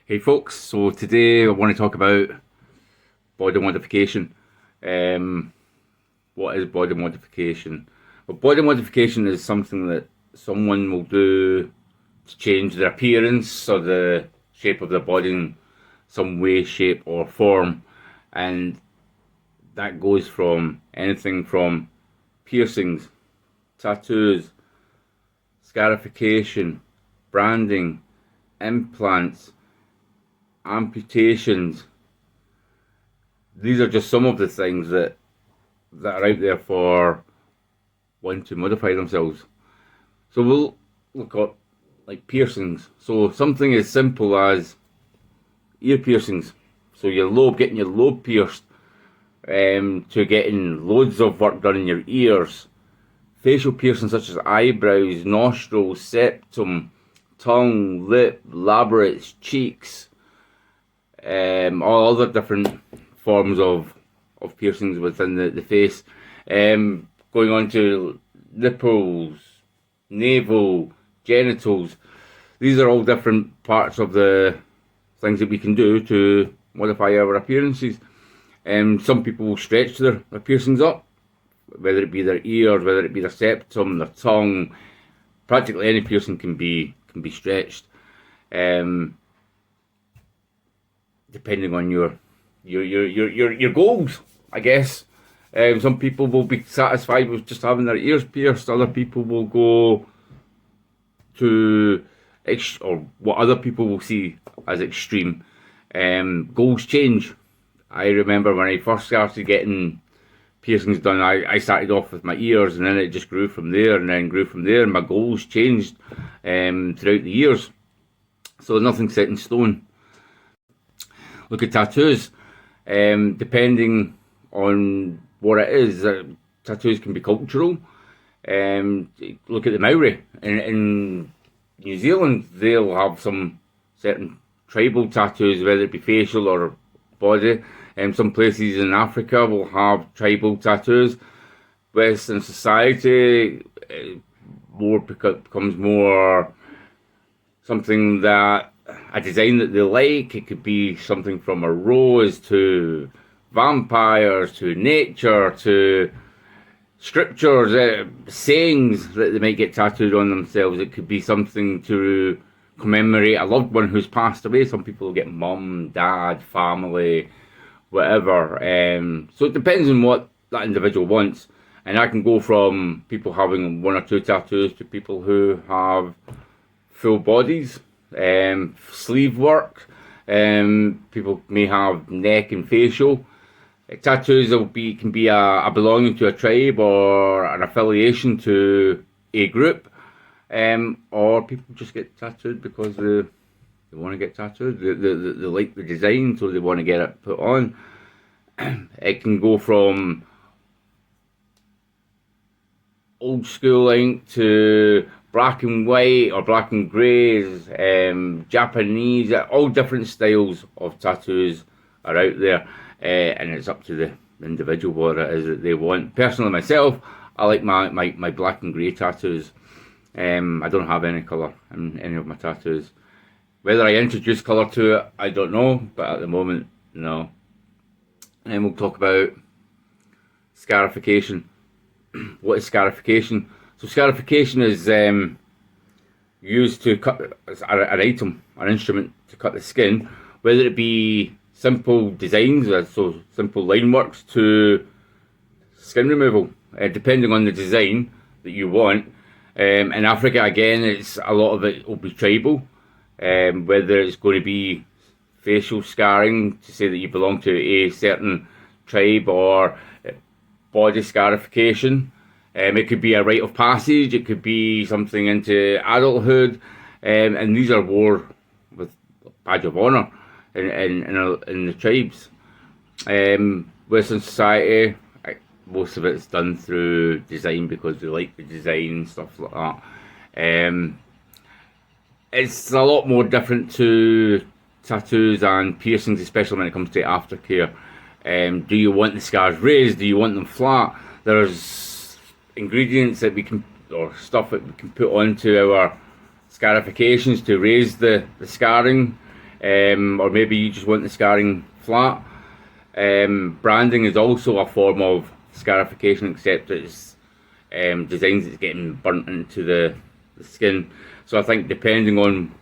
Hey folks, so today I want to talk about body modification. Um, what is body modification? Well, body modification is something that someone will do to change their appearance or the shape of their body in some way, shape, or form. And that goes from anything from piercings, tattoos, scarification, branding, implants, amputations. These are just some of the things that are out there for one to modify themselves. So we'll look at like piercings. So something as simple as ear piercings. So getting your lobe pierced, to getting loads of work done in your ears. Facial piercings such as eyebrows, nostrils, septum, tongue, lip, labyrinths, cheeks, all other different forms of piercings within the face. Going on to nipples, navel, genitals. These are all different parts of the things that we can do to modify our appearances. Some people will stretch their piercings up, whether it be their ears, whether it be their septum, their tongue. Practically any piercing can be stretched, depending on your goals, I guess. Some people will be satisfied with just having their ears pierced. Other people will go to or what other people will see as extreme. Goals change. I remember when I first started getting piercings done, I started off with my ears, and then it just grew from there, and then grew from there, and my goals changed throughout the years. So nothing's set in stone. Look at tattoos. Depending on what it is, tattoos can be cultural. Look at the Maori in New Zealand; they'll have some certain tribal tattoos, whether it be facial or body. Some places in Africa will have tribal tattoos. Western society becomes more something that a design that they like. It could be something from a rose to vampires to nature to scriptures, sayings that they might get tattooed on themselves. It could be something to commemorate a loved one who's passed away. Some people will get mum, dad, family, whatever. So it depends on what that individual wants. And I can go from people having one or two tattoos to people who have full bodies, sleeve work. People may have neck and facial. Tattoos can be a belonging to a tribe or an affiliation to a group, or people just get tattooed because they want to get tattooed. They like the design, so they want to get it put on. It can go from old school ink to black and white or black and greys, Japanese. All different styles of tattoos are out there, and it's up to the individual what it is that they want. Personally, myself, I like my black and grey tattoos. I don't have any colour in any of my tattoos. Whether I introduce colour to it, I don't know, but at the moment, no. And then we'll talk about scarification. What is scarification? So scarification is used to cut an item, an instrument to cut the skin, whether it be simple designs, so simple line works, to skin removal, depending on the design that you want. In Africa, again, it's a lot of it will be tribal. Whether it's going to be facial scarring to say that you belong to a certain tribe, or body scarification. It could be a rite of passage, it could be something into adulthood, and these are wore with badge of honour in the tribes. Western society, most of it's done through design because they like the design and stuff like that. It's a lot more different to tattoos and piercings, especially when it comes to aftercare. Do you want the scars raised? Do you want them flat? There's ingredients that we can, or stuff that we can put onto our scarifications to raise the scarring. or maybe you just want the scarring flat. Branding is also a form of scarification, except it's designs that's getting burnt into the skin. So I think depending on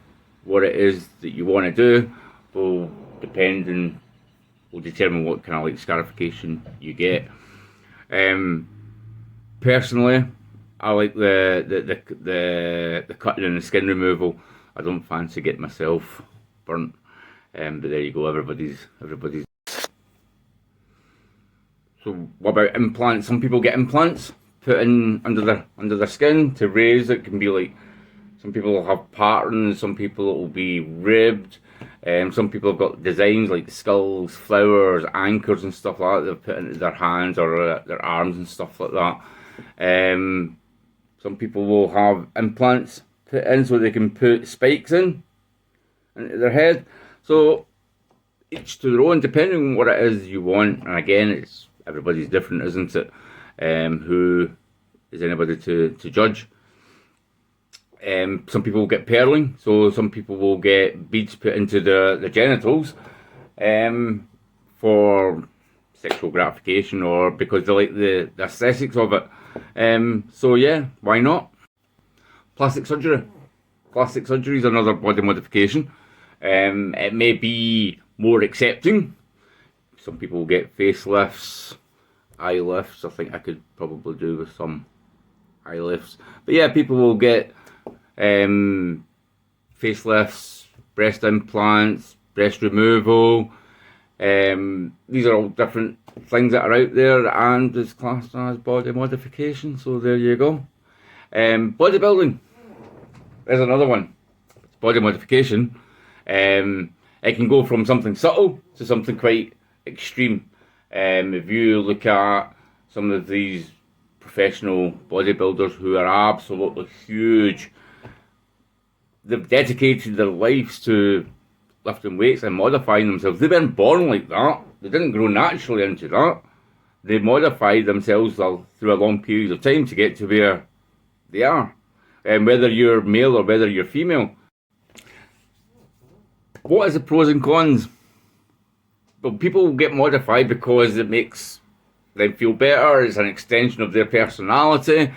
what it is that you want to do will determine what kind of like scarification you get. Personally, I like the cutting and the skin removal. I don't fancy getting myself burnt. But there you go. Everybody's. So what about implants? Some people get implants put in under their skin to raise it. Can be like, some people will have patterns, some people it will be ribbed, some people have got designs like skulls, flowers, anchors and stuff like that they've put into their hands or their arms and stuff like that. Some people will have implants put in so they can put spikes into their head. So each to their own, depending on what it is you want. And again, everybody's different, isn't it? Who is anybody to judge? Some people get pearling, so some people will get beads put into the genitals for sexual gratification or because they like the aesthetics of it. So yeah, why not? Plastic surgery. Plastic surgery is another body modification. It may be more accepting. Some people will get facelifts, eye lifts. I think I could probably do with some eye lifts. But yeah, people will get facelifts, breast implants, breast removal. These are all different things that are out there and is classed as body modification. So there you go. Bodybuilding is another one. It's body modification. It can go from something subtle to something quite extreme. If you look at some of these professional bodybuilders who are absolutely huge, they've dedicated their lives to lifting weights and modifying themselves. They weren't born like that. They didn't grow naturally into that. They modified themselves through a long period of time to get to where they are. Whether you're male or whether you're female. What is the pros and cons? Well, people get modified because it makes them feel better. It's an extension of their personality.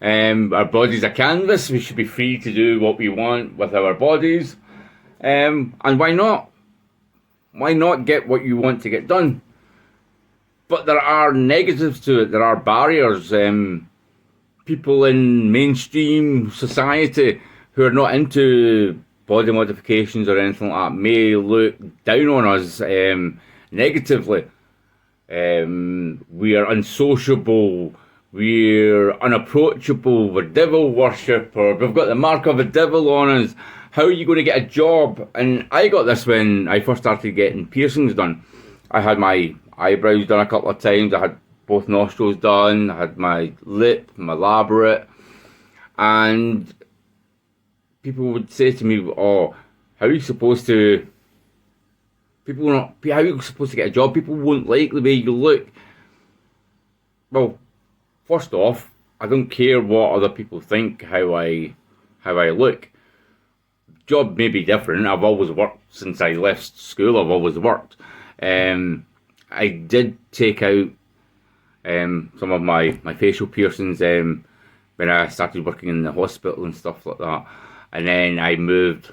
Our body's a canvas. We should be free to do what we want with our bodies. And why not? Why not get what you want to get done? But there are negatives to it. There are barriers. People in mainstream society who are not into body modifications or anything like that may look down on us negatively. We are unsociable, we're unapproachable, we're devil worshipper, we've got the mark of a devil on us. How are you going to get a job? And I got this when I first started getting piercings done. I had my eyebrows done a couple of times, I had both nostrils done, I had my lip, my labret, and people would say to me, "Oh, how are you supposed to? How are you supposed to get a job? People won't like the way you look." Well, first off, I don't care what other people think how I look. Job may be different. I've always worked since I left school. I've always worked. I did take out some of my facial piercings when I started working in the hospital and stuff like that. And then I moved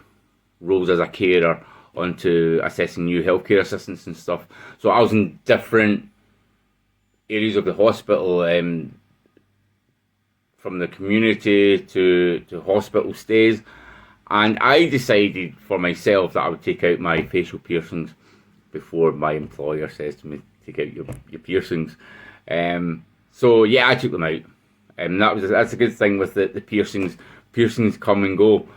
roles as a carer onto assessing new healthcare assistants and stuff. So I was in different areas of the hospital, from the community to hospital stays. And I decided for myself that I would take out my facial piercings before my employer says to me, take out your piercings. So yeah, I took them out. That's a good thing with the piercings. Piercings come and go.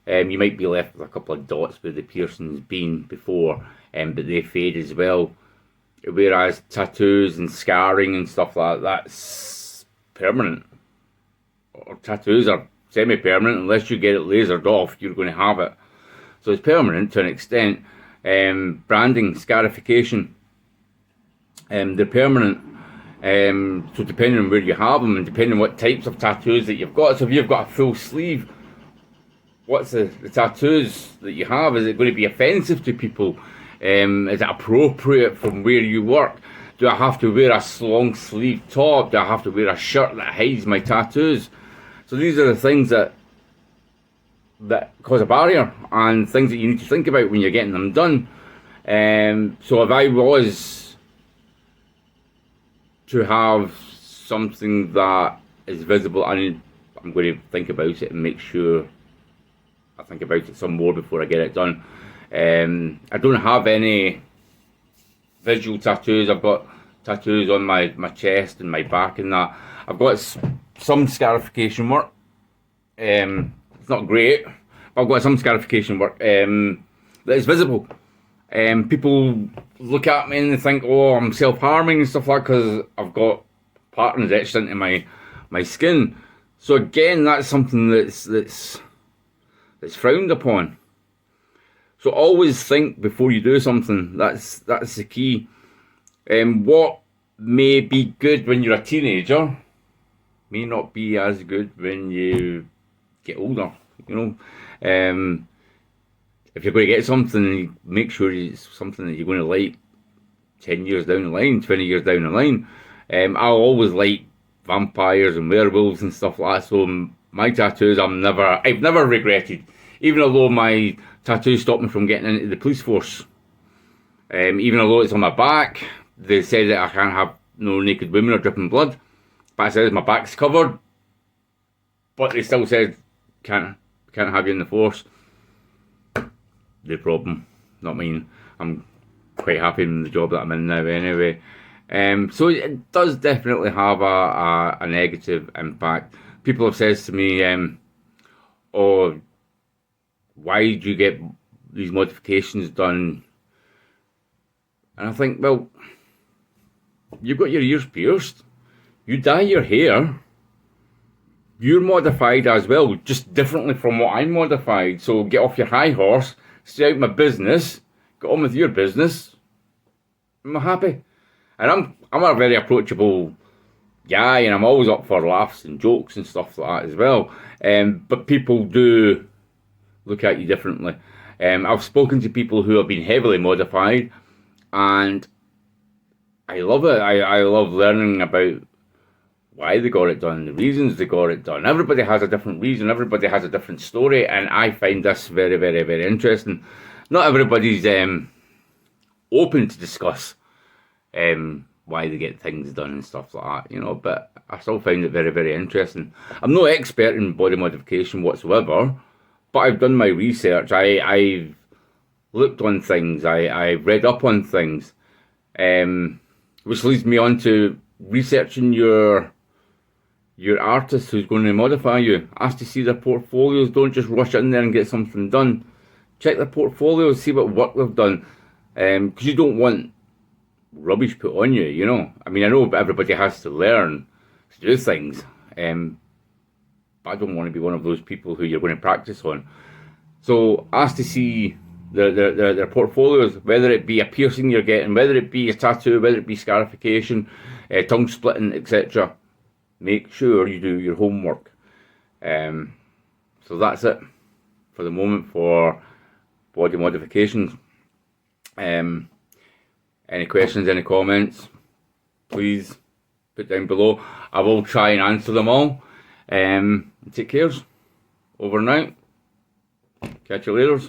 You might be left with a couple of dots where the piercings been before, but they fade as well. Whereas tattoos and scarring and stuff like that's permanent. Or tattoos are semi-permanent. Unless you get it lasered off, you're going to have it. So it's permanent to an extent. Branding, scarification, they're permanent. So depending on where you have them and depending on what types of tattoos that you've got. So if you've got a full sleeve, what's the tattoos that you have? Is it going to be offensive to people? Is it appropriate from where you work? Do I have to wear a long sleeve top? Do I have to wear a shirt that hides my tattoos? So these are the things that cause a barrier, and things that you need to think about when you're getting them done. So if I was to have something that is visible, I'm going to think about it and make sure I think about it some more before I get it done. I don't have any visual tattoos. I've got tattoos on my chest and my back and that. I've got some scarification work. It's not great, but I've got some scarification work that is visible. People look at me and they think, oh, I'm self-harming and stuff like that because I've got patterns etched into my skin. So again, that's something that's frowned upon. So always think before you do something. That's the key. What may be good when you're a teenager may not be as good when you get older. You know, if you're going to get something, make sure it's something that you're going to like 10 years down the line, 20 years down the line. I'll always like vampires and werewolves and stuff like that. So my tattoos, I've never regretted, even although my tattoos stopped me from getting into the police force. Even although it's on my back, they said that I can't have no naked women or dripping blood. But I said my back's covered. But they still said can't have you in the force. The problem, not mine. I'm quite happy in the job that I'm in now anyway. So it does definitely have a negative impact. People have said to me, oh, why do you get these modifications done? And I think, well, you've got your ears pierced, you dye your hair, you're modified as well, just differently from what I'm modified. So get off your high horse, stay out my business, get on with your business. I'm happy. And I'm a very approachable guy, and I'm always up for laughs and jokes and stuff like that as well. But people do look at you differently. I've spoken to people who have been heavily modified, and I love it. I love learning about why they got it done, the reasons they got it done. Everybody has a different reason, everybody has a different story, and I find this very, very, very interesting. Not everybody's open to discuss why they get things done and stuff like that, you know, but I still find it very, very interesting. I'm no expert in body modification whatsoever, but I've done my research. I've looked on things, I've read up on things, which leads me on to researching your artist who's going to modify you. Ask to see their portfolios. Don't just rush in there and get something done. Check their portfolios, see what work they've done, because you don't want rubbish put on you, you know. I mean, I know everybody has to learn to do things, but I don't want to be one of those people who you're going to practice on. So ask to see their portfolios, whether it be a piercing you're getting, whether it be a tattoo, whether it be scarification, tongue splitting, etc. Make sure you do your homework. So that's it for the moment for body modifications. Any questions, any comments, please put down below. I will try and answer them all. Take care. Over and out. Catch you later.